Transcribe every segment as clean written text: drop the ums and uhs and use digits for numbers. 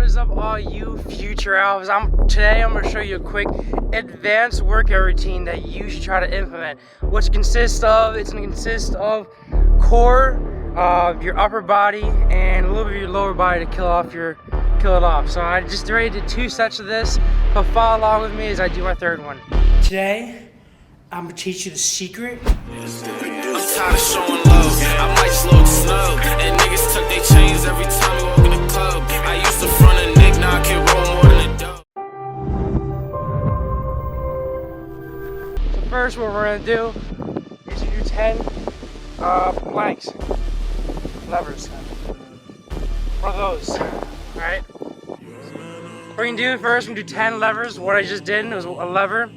What is up, all you future alphas? Today I'm going to show you a quick advanced workout routine that you should try to implement. It's going to consist of core, your upper body, and a little bit of your lower body to kill it off. So I just already did 2 sets of this, but follow along with me as I do my 3rd one. Today, I'm going to teach you the secret. I'm tired of showing love. I might slow snow. And niggas tuck their chains every time we walk in the club. I used to front a Nick, now I can roll more than a dub. So first, what we're gonna do is do 10 planks, levers. One of those. All right. We're gonna do first. We're gonna do 10 levers. What I just did was a lever.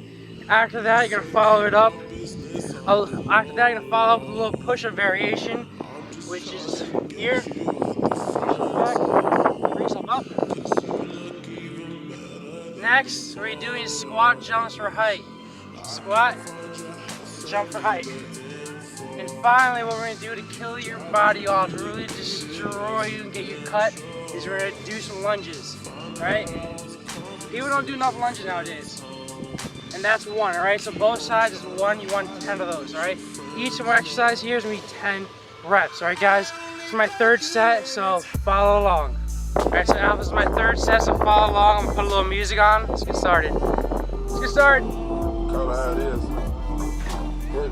After that, you're gonna follow it up. After that, you're gonna follow up with a little push-up variation, which is here. Back, bring yourself up. Next, what you're doing is squat jumps for height. Squat, jump for height. And finally, what we're gonna do to kill your body off, to really destroy you and get you cut, is we're gonna do some lunges. Right? People don't do enough lunges nowadays. And that's 1, alright? So both sides is 1, you want 10 of those, alright? Each of our exercise here is going to be 10 reps, alright guys? This is my 3rd set, so follow along. Alright, so Alpha, this is my 3rd set, so follow along. I'm going to put a little music on. Let's get started. Let's get started. Call it how it is. Hit it.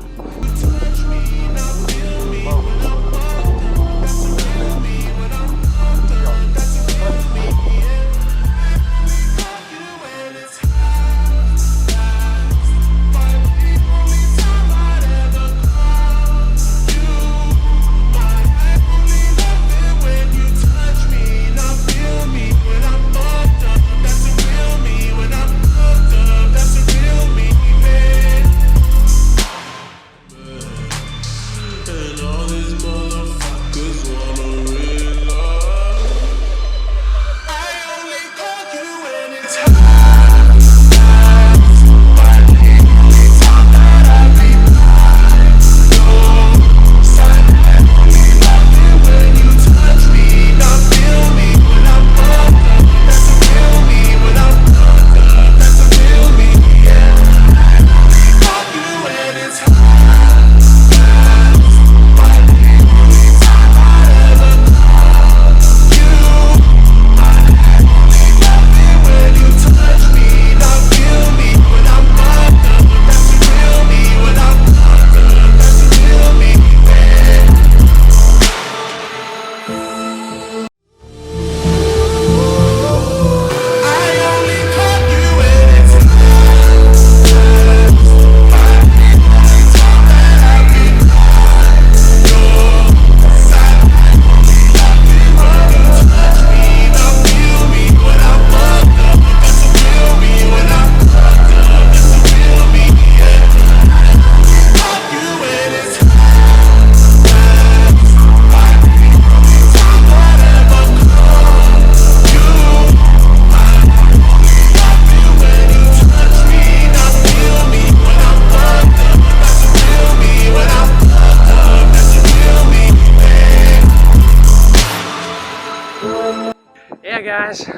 Yeah guys,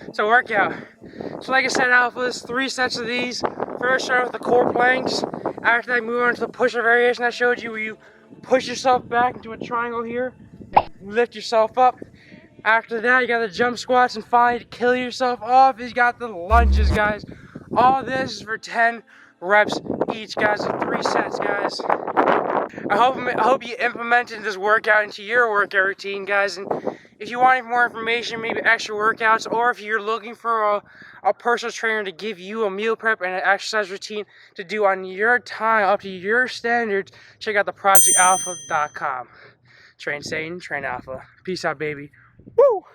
it's a workout. So like I said, Alphas, 3 sets of these. First start with the core planks. After that, move on to the push-up variation I showed you, where you push yourself back into a triangle here and lift yourself up. After that, you got the jump squats, and finally, to kill yourself off, you got the lunges, guys. All this is for 10 reps each, guys, in 3 sets, guys. I hope you implemented this workout into your workout routine, guys. And if you want any more information, maybe extra workouts, or if you're looking for a personal trainer to give you a meal prep and an exercise routine to do on your time, up to your standards, check out theprojectalpha.com. Train Satan, train Alpha. Peace out, baby. Woo!